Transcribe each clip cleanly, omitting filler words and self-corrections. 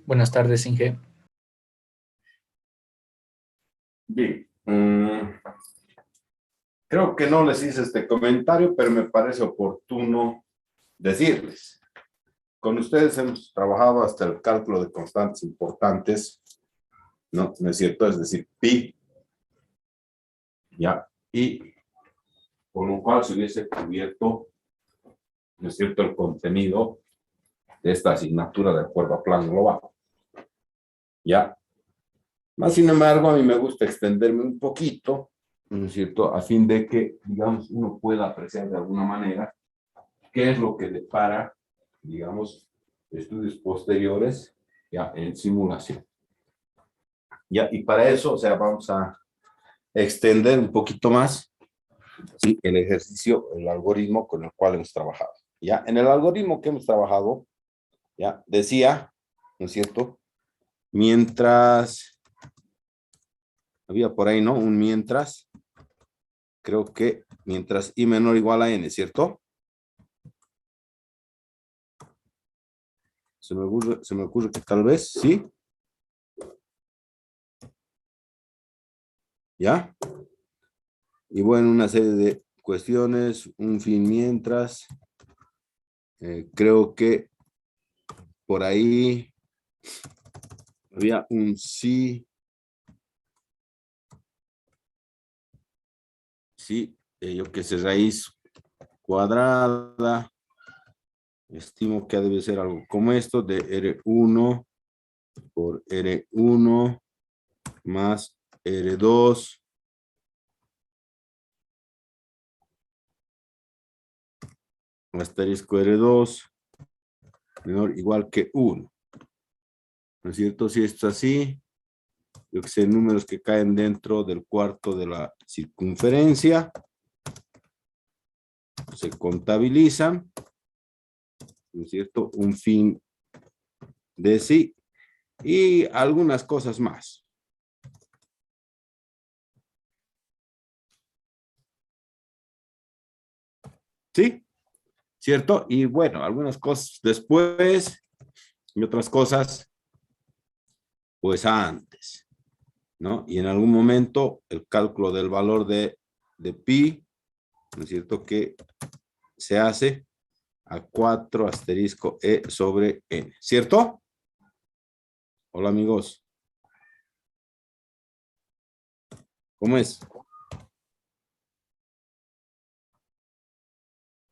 Buenas tardes, Inge. Bien, creo que no les hice este comentario, pero me parece oportuno decirles. Con ustedes hemos trabajado hasta el cálculo de constantes importantes, ¿no? ¿No es cierto? Es decir, pi, ¿ya? Y con lo cual se hubiese cubierto, ¿no es cierto?, el contenido de esta asignatura de acuerdo a plan global, ¿ya? Más sin embargo, a mí me gusta extenderme un poquito, ¿no es cierto?, a fin de que, digamos, uno pueda apreciar de alguna manera qué es lo que depara, digamos, estudios posteriores ya en simulación. Ya, y para eso, o sea, vamos a extender un poquito más, ¿sí?, el ejercicio, el algoritmo con el cual hemos trabajado. Ya, en el algoritmo que hemos trabajado, ya, decía, ¿no es cierto?, mientras, había por ahí, ¿no?, un mientras, creo que mientras i menor o igual a n, ¿cierto? Se me ocurre que tal vez, ¿sí? ¿Ya? Y bueno, una serie de cuestiones, un fin mientras, creo que por ahí había un sí, yo que sé, raíz cuadrada, estimo que debe ser algo como esto, de R1 por R1 más R2 asterisco R2 menor igual que 1. ¿No es cierto? Si esto es así, yo que sé, números que caen dentro del cuarto de la circunferencia, se contabilizan, ¿no es cierto? Un fin de sí y algunas cosas más. ¿Sí? ¿Cierto? Y bueno, algunas cosas después y otras cosas pues antes, ¿no? Y en algún momento el cálculo del valor de pi, ¿no es cierto?, que se hace a 4 asterisco e sobre n, ¿cierto? Hola amigos. ¿Cómo es?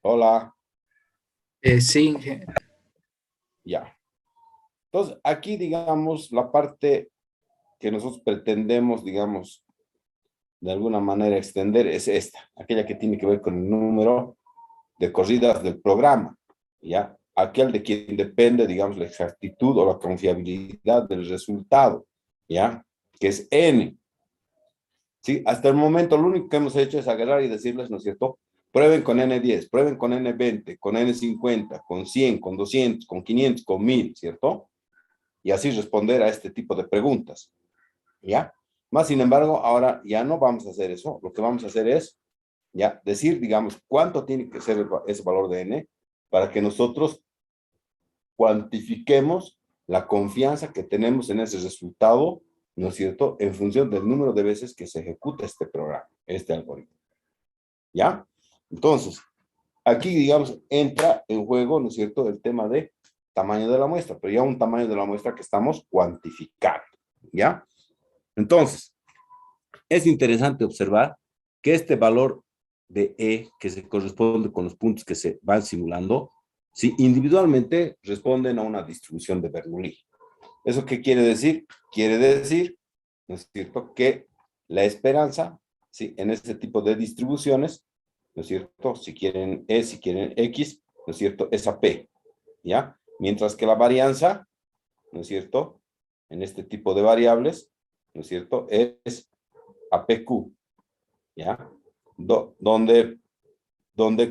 Hola. Sí, Inge. Ya. Entonces, aquí, digamos, la parte que nosotros pretendemos, digamos, de alguna manera extender es esta, aquella que tiene que ver con el número de corridas del programa, ¿ya? Aquel de quien depende, digamos, la exactitud o la confiabilidad del resultado, ¿ya? Que es n. Sí, hasta el momento lo único que hemos hecho es agarrar y decirles, ¿no es cierto? Prueben con N10, prueben con N20, con N50, con 100, con 200, con 500, con 1000, ¿cierto? Y así responder a este tipo de preguntas, ¿ya? Más sin embargo, ahora ya no vamos a hacer eso. Lo que vamos a hacer es, ya, decir, digamos, cuánto tiene que ser ese valor de N para que nosotros cuantifiquemos la confianza que tenemos en ese resultado, ¿no es cierto?, en función del número de veces que se ejecuta este programa, este algoritmo. ¿Ya? Entonces, aquí, digamos, entra en juego, ¿no es cierto?, el tema de tamaño de la muestra, pero ya un tamaño de la muestra que estamos cuantificando. ¿Ya? Entonces, es interesante observar que este valor de E, que se corresponde con los puntos que se van simulando, si individualmente responden a una distribución de Bernoulli. ¿Eso qué quiere decir? Quiere decir, ¿no es cierto?, que la esperanza, ¿sí?, en este tipo de distribuciones, ¿no es cierto?, si quieren E, si quieren X, ¿no es cierto?, es a P, ¿ya? Mientras que la varianza, ¿no es cierto?, en este tipo de variables, ¿no es cierto?, es a PQ, ¿ya? Donde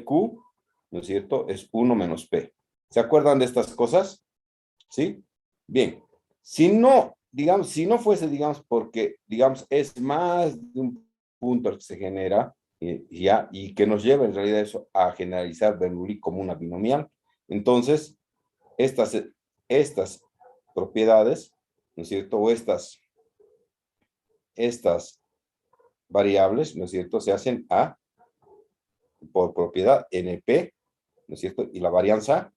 Q, ¿no es cierto?, es 1 menos P. ¿Se acuerdan de estas cosas? ¿Sí? Bien. Si no, digamos, si no fuese, digamos, porque, digamos, es más de un punto el que se genera, ya, y que nos lleva en realidad eso a generalizar Bernoulli como una binomial, entonces, estas propiedades, ¿no es cierto? O estas variables, ¿no es cierto? Se hacen A por propiedad NP, ¿no es cierto? Y la varianza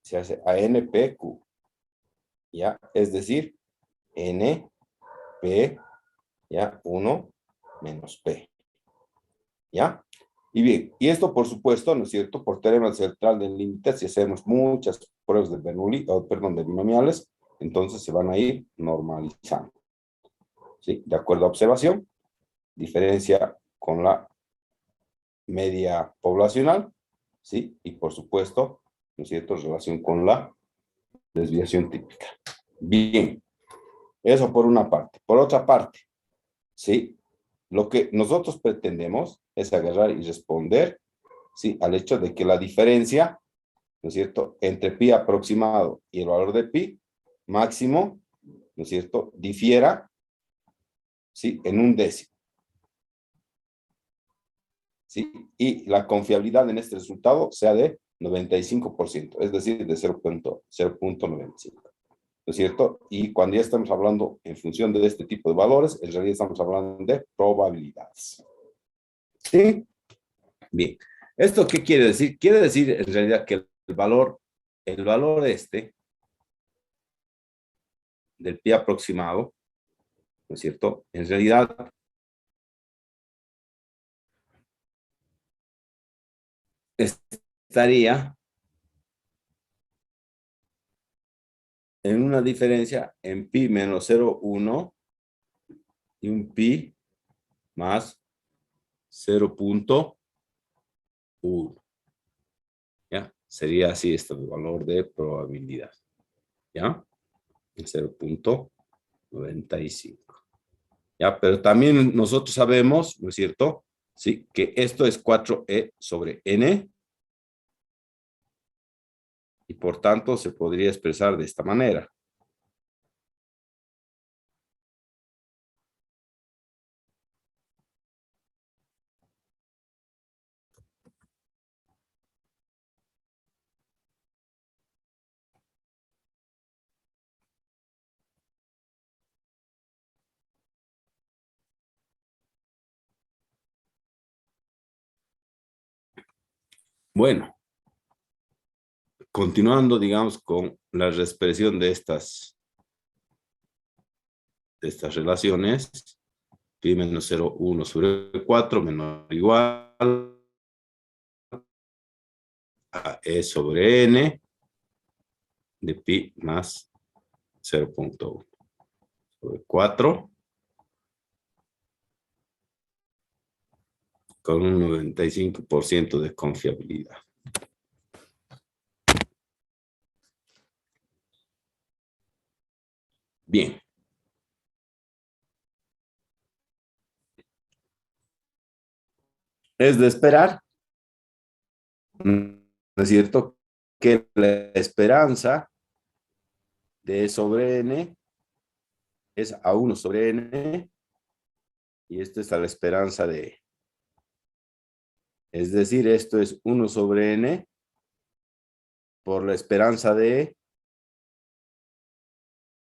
se hace a NPQ, ¿ya? Es decir, NP, ¿ya? 1 menos P, ¿ya? Y bien, y esto por supuesto, ¿no es cierto? Por teorema central del límite, si hacemos muchas pruebas de Bernoulli, o perdón, de binomiales, entonces se van a ir normalizando, ¿sí? De acuerdo a observación, diferencia con la media poblacional, ¿sí? Y por supuesto, ¿no es cierto? Relación con la desviación típica. Bien, eso por una parte. Por otra parte, ¿sí? Lo que nosotros pretendemos es agarrar y responder, ¿sí? Al hecho de que la diferencia, ¿no es cierto?, entre pi aproximado y el valor de pi máximo, ¿no es cierto?, difiera, ¿sí?, en un décimo, ¿sí? Y la confiabilidad en este resultado sea de 95%, es decir, de 0.95. ¿No es cierto? Y cuando ya estamos hablando en función de este tipo de valores, en realidad estamos hablando de probabilidades. ¿Sí? Bien. ¿Esto qué quiere decir? Quiere decir en realidad que el valor este del pi aproximado, ¿no es cierto? En realidad estaría en una diferencia en pi menos 0,1 y un pi más 0.1. ¿Ya? Sería así este valor de probabilidad. ¿Ya? 0.95. ¿Ya? Pero también nosotros sabemos, ¿no es cierto? Sí, que esto es 4e sobre n y por tanto se podría expresar de esta manera. Bueno, continuando, digamos, con la expresión de estas relaciones, pi menos 0,1 sobre 4 menor o igual a e sobre n de pi más 0.1 sobre 4 con un 95% de confiabilidad. Bien. Es de esperar, ¿no es cierto?, que la esperanza de E sobre n es a 1 sobre n y esta es la esperanza de E. Es decir, esto es 1 sobre n por la esperanza de E,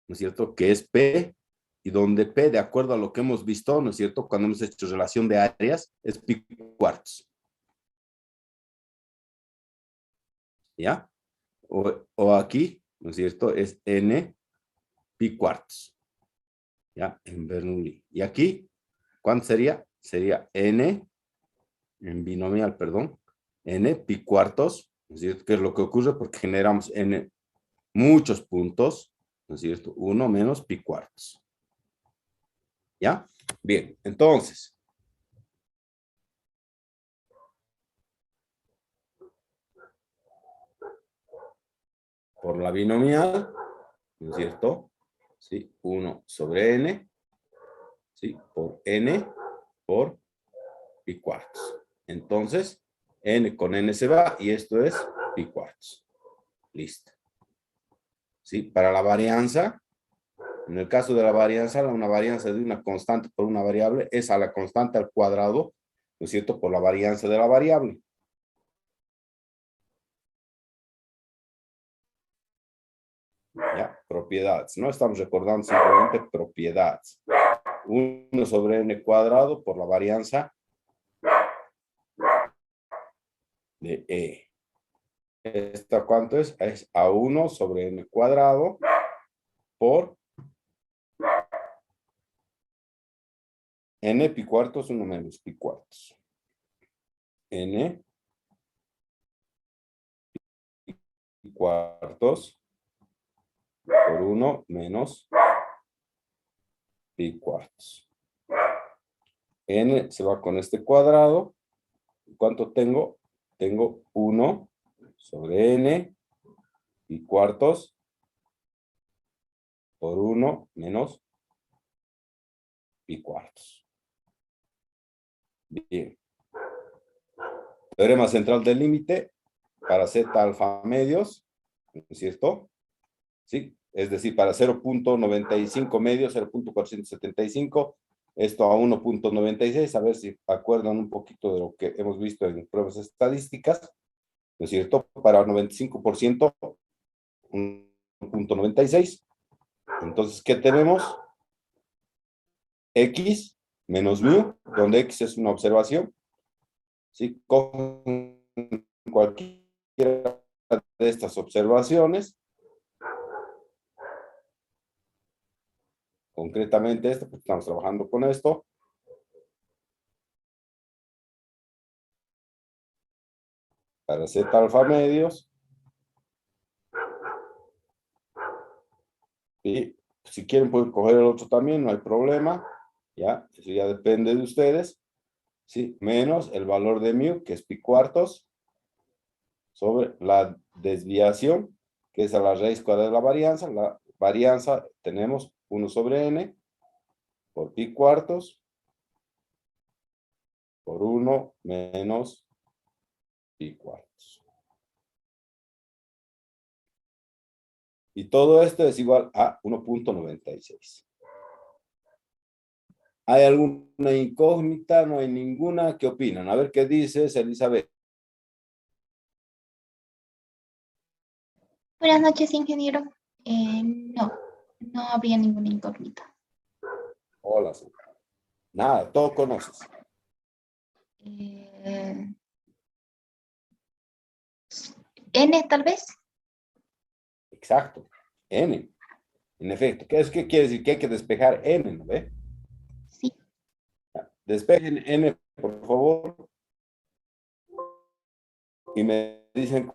¿no es cierto?, que es P, y donde P, de acuerdo a lo que hemos visto, ¿no es cierto?, cuando hemos hecho relación de áreas, es pi cuartos. ¿Ya? O aquí, ¿no es cierto?, es n pi cuartos. ¿Ya? En Bernoulli. Y aquí, ¿cuánto sería? Sería n, en binomial, perdón, n pi cuartos, ¿no es cierto?, que es lo que ocurre porque generamos n muchos puntos, ¿no es cierto?, 1 menos pi cuartos. ¿Ya? Bien, entonces, por la binomial, ¿no es cierto? ¿Sí? 1 sobre n, ¿sí? Por n por pi cuartos. Entonces, n con n se va y esto es pi cuartos. Listo. ¿Sí? Para la varianza, en el caso de la varianza, una varianza de una constante por una variable es a la constante al cuadrado, ¿no es cierto?, por la varianza de la variable. Ya, propiedades, ¿no? Estamos recordando simplemente propiedades. 1 sobre n cuadrado por la varianza de E. ¿Esta cuánto es? Es A1 sobre n cuadrado por n pi cuartos, 1 menos pi cuartos. N pi cuartos por 1 menos pi cuartos. N se va con este cuadrado. ¿Cuánto tengo? Tengo 1 sobre n pi cuartos por 1 menos pi cuartos. Bien. Teorema central del límite para z alfa medios, ¿no es cierto? ¿Sí? Es decir, para 0.95 medios, 0.475, esto a 1.96, a ver si acuerdan un poquito de lo que hemos visto en pruebas estadísticas, ¿no es cierto? Para 95%, 1.96. Entonces, ¿qué tenemos? X menos mu, donde X es una observación. ¿Sí? Con cualquiera de estas observaciones, concretamente esto, porque estamos trabajando con esto, para Z alfa medios, y si quieren pueden coger el otro también, no hay problema, ya, eso ya depende de ustedes, ¿sí? Menos el valor de mu, que es pi cuartos, sobre la desviación, que es a la raíz cuadrada de la varianza tenemos 1 sobre n, por pi cuartos, por 1 menos pi cuartos. Y todo esto es igual a 1.96. ¿Hay alguna incógnita? No hay ninguna. ¿Qué opinan? A ver qué dices, Elizabeth. Buenas noches, ingeniero. No, no habría ninguna incógnita. Hola, señor. Nada, todo conoces. N, tal vez. Exacto. N. En efecto. ¿Qué quiere decir? Que hay que despejar N, ¿no ve? Sí. Despejen N, por favor. Y me dicen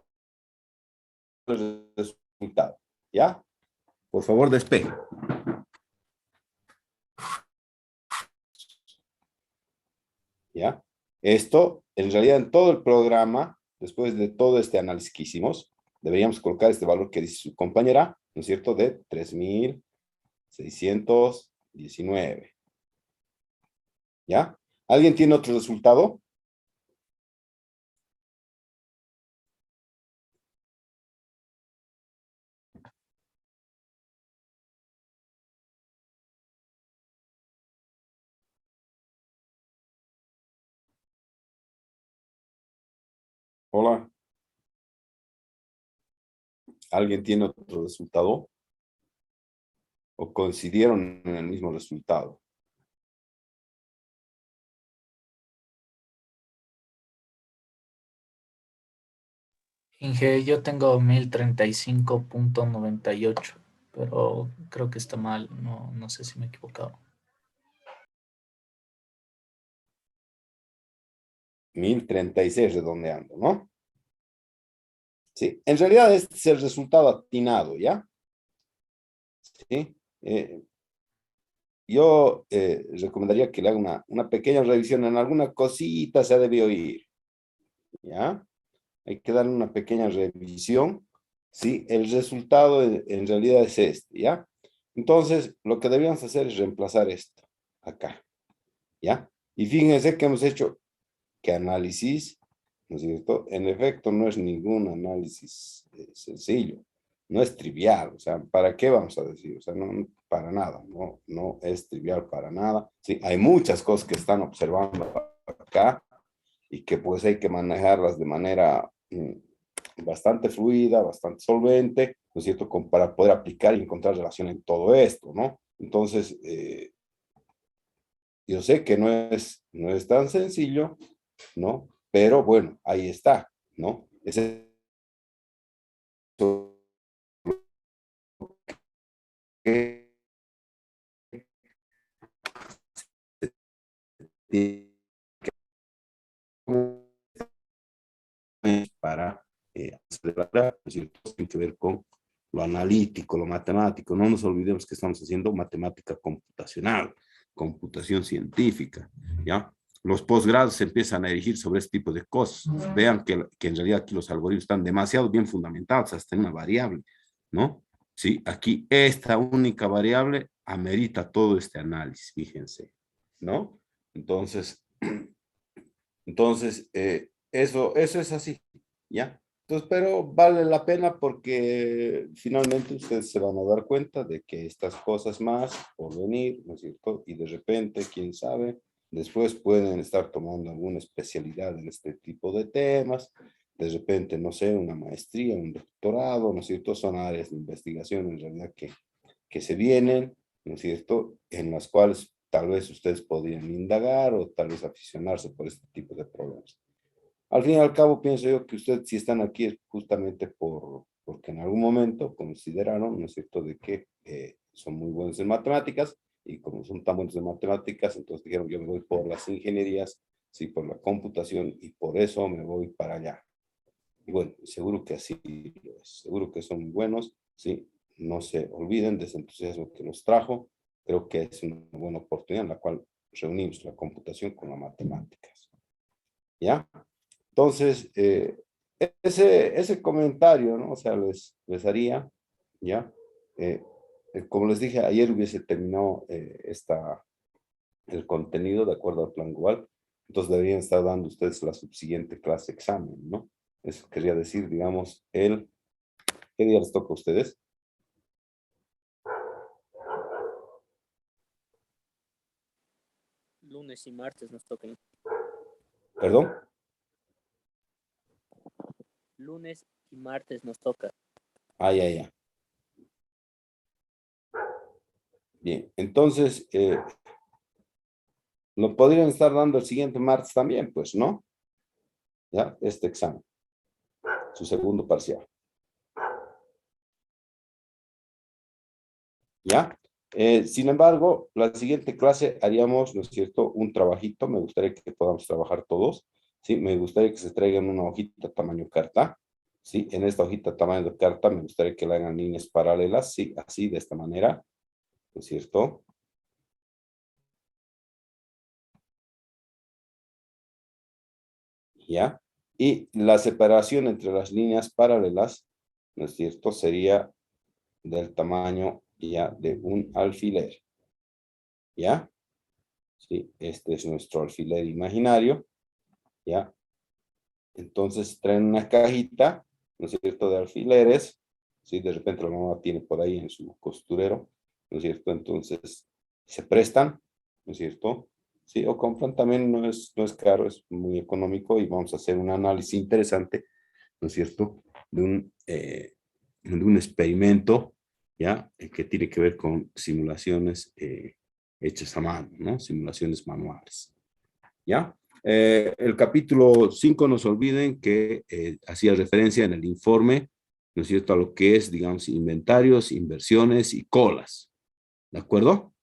el resultado. ¿Ya? Por favor, despejen. ¿Ya? Esto, en realidad, en todo el programa, después de todo este análisis que hicimos, deberíamos colocar este valor que dice su compañera, ¿no es cierto?, de 3.619. ¿Ya? ¿Alguien tiene otro resultado? Hola. ¿Alguien tiene otro resultado? ¿O coincidieron en el mismo resultado? Inge, yo tengo 1035.98, pero creo que está mal, no sé si me he equivocado. 1036 redondeando, ¿no? Sí, en realidad este es el resultado atinado, ¿ya? Sí. Yo recomendaría que le haga una pequeña revisión en alguna cosita, se ha debido ir, ¿ya? Hay que darle una pequeña revisión, ¿sí? El resultado en realidad es este, ¿ya? Entonces, lo que debíamos hacer es reemplazar esto, acá, ¿ya? Y fíjense que hemos hecho que análisis, ¿no es cierto? En efecto, no es ningún análisis sencillo, no es trivial, o sea, ¿para qué vamos a decir? O sea, no, para nada, no es trivial para nada. Sí, hay muchas cosas que están observando acá, y que pues hay que manejarlas de manera bastante fluida, bastante solvente, ¿no es cierto?, para poder aplicar y encontrar relación en todo esto, ¿no? Entonces, yo sé que no es tan sencillo, ¿no? Pero bueno, ahí está, ¿no? Ese que para acelerar, ¿no es cierto? Tiene que ver con lo analítico, lo matemático. No nos olvidemos que estamos haciendo matemática computacional, computación científica, ¿ya? Los posgrados se empiezan a erigir sobre este tipo de cosas. Vean que en realidad aquí los algoritmos están demasiado bien fundamentados, hasta en una variable, ¿no? Sí, aquí esta única variable amerita todo este análisis, fíjense, ¿no? Entonces, eso es así, ¿ya? Entonces, pero vale la pena porque finalmente ustedes se van a dar cuenta de que estas cosas más por venir, ¿no es cierto? Y de repente, quién sabe, después pueden estar tomando alguna especialidad en este tipo de temas, de repente, no sé, una maestría, un doctorado, ¿no es cierto? Son áreas de investigación en realidad que se vienen, ¿no es cierto?, en las cuales tal vez ustedes podrían indagar o tal vez aficionarse por este tipo de problemas. Al fin y al cabo, pienso yo que ustedes si están aquí es justamente porque en algún momento consideraron, ¿no es cierto?, de que son muy buenos en matemáticas y como son tan buenos en matemáticas, entonces dijeron, yo me voy por las ingenierías, sí, por la computación y por eso me voy para allá. Y bueno, seguro que así es, seguro que son muy buenos, ¿sí? No se olviden de ese entusiasmo que los trajo. Creo que es una buena oportunidad en la cual reunimos la computación con las matemáticas. ¿Ya? Entonces, ese comentario, ¿no? O sea, les haría, ¿ya? Eh, como les dije, ayer hubiese terminado el contenido de acuerdo al plan global, entonces deberían estar dando ustedes la subsiguiente clase examen, ¿no? Eso quería decir, digamos, ¿qué día les toca a ustedes? Lunes y martes nos tocan. ¿Perdón? Lunes y martes nos toca. Ah, ya, ya. Bien, entonces, lo podrían estar dando el siguiente martes también, pues, ¿no? Ya, este examen, su segundo parcial. ¿Ya? Sin embargo, la siguiente clase haríamos, ¿no es cierto?, un trabajito. Me gustaría que podamos trabajar todos, ¿sí? Me gustaría que se traigan una hojita tamaño carta, ¿sí? En esta hojita tamaño de carta me gustaría que la hagan líneas paralelas, ¿sí? Así, de esta manera, ¿no es cierto? ¿Ya? Y la separación entre las líneas paralelas, ¿no es cierto?, sería del tamaño ya de un alfiler, ¿ya? Sí, este es nuestro alfiler imaginario, ¿ya? Entonces traen una cajita, ¿no es cierto?, de alfileres, ¿sí? De repente la mamá tiene por ahí en su costurero, ¿no es cierto? Entonces se prestan, ¿no es cierto? Sí, o compran también, no es caro, es muy económico y vamos a hacer un análisis interesante, ¿no es cierto?, de un experimento, ¿ya? Que tiene que ver con simulaciones hechas a mano, ¿no? Simulaciones manuales, ¿ya? El capítulo 5 no se olviden que hacía referencia en el informe, ¿no es cierto?, a lo que es, digamos, inventarios, inversiones y colas, ¿de acuerdo?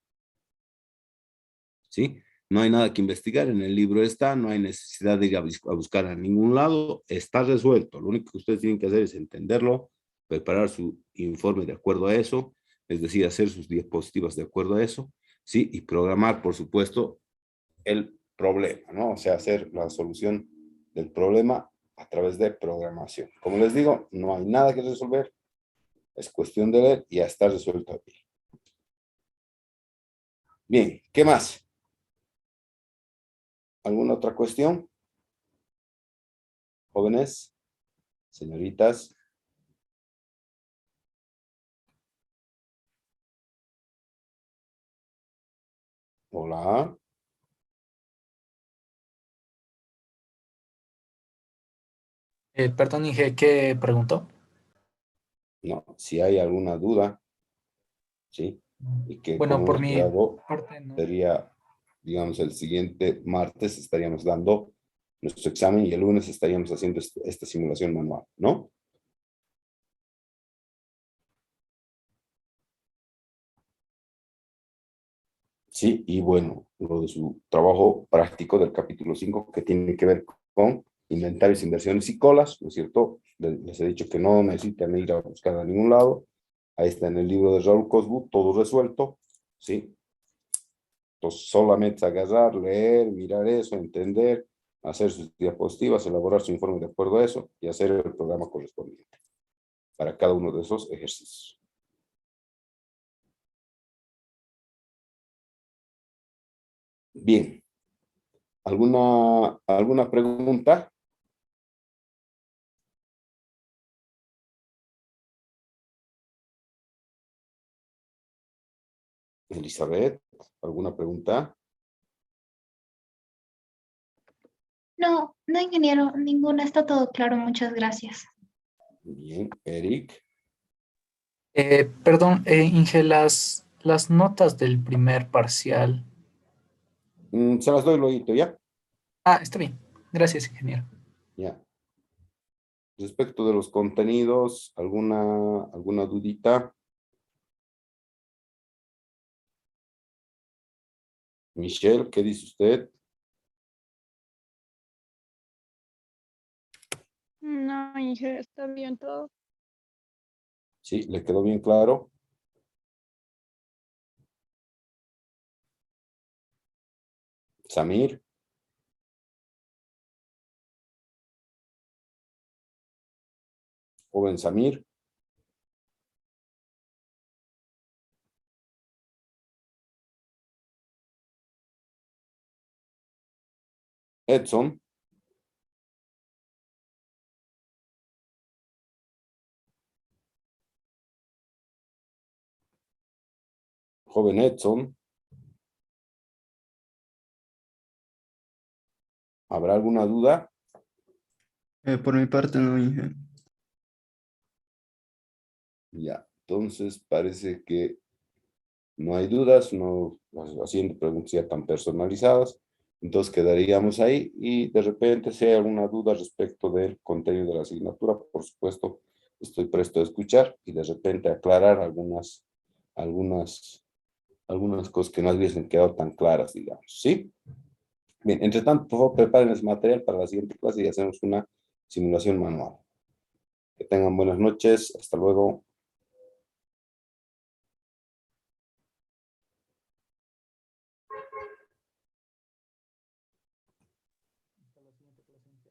¿Sí? No hay nada que investigar, en el libro está, no hay necesidad de ir a buscar a ningún lado, está resuelto. Lo único que ustedes tienen que hacer es entenderlo, preparar su informe de acuerdo a eso, es decir, hacer sus diapositivas de acuerdo a eso, ¿sí? Y programar, por supuesto, el problema, ¿no? O sea, hacer la solución del problema a través de programación. Como les digo, no hay nada que resolver, es cuestión de ver y ya está resuelto aquí. Bien, ¿qué más? ¿Alguna otra cuestión? Jóvenes, señoritas. Hola. Perdón, Inge, ¿qué preguntó? No, si hay alguna duda, ¿sí? Y que Bueno, como por hemos mi quedado, parte, no. sería, digamos, el siguiente martes estaríamos dando nuestro examen y el lunes estaríamos haciendo esta simulación manual, ¿no? Sí, y bueno, lo de su trabajo práctico del capítulo 5 que tiene que ver con inventarios, inversiones y colas, ¿no es cierto? Les he dicho que no necesitan ir a buscar a ningún lado. Ahí está en el libro de Raúl Cosbu, todo resuelto, ¿sí? Entonces, solamente agarrar, leer, mirar eso, entender, hacer sus diapositivas, elaborar su informe de acuerdo a eso y hacer el programa correspondiente para cada uno de esos ejercicios. Bien, ¿alguna pregunta? Elizabeth, ¿alguna pregunta? No, no, ingeniero, ninguna, está todo claro, muchas gracias. Bien, Eric. Perdón, Inge, las notas del primer parcial. Se las doy luego, ¿ya? Ah, está bien. Gracias, ingeniero. Ya. Respecto de los contenidos, ¿alguna dudita? Michelle, ¿qué dice usted? No, Inge, está bien todo. ¿Sí? ¿Le quedó bien claro? Samir. Joven Samir. Edson. Joven Edson. ¿Habrá alguna duda? Por mi parte, no, Inge. Ya. Entonces parece que no hay dudas, no haciendo preguntas ya tan personalizadas. Entonces quedaríamos ahí y de repente si hay alguna duda respecto del contenido de la asignatura, por supuesto, estoy presto a escuchar y de repente aclarar algunas, algunas cosas que no hubiesen quedado tan claras, digamos, ¿sí? Bien, entre tanto, por favor, preparen ese material para la siguiente clase y hacemos una simulación manual. Que tengan buenas noches, hasta luego.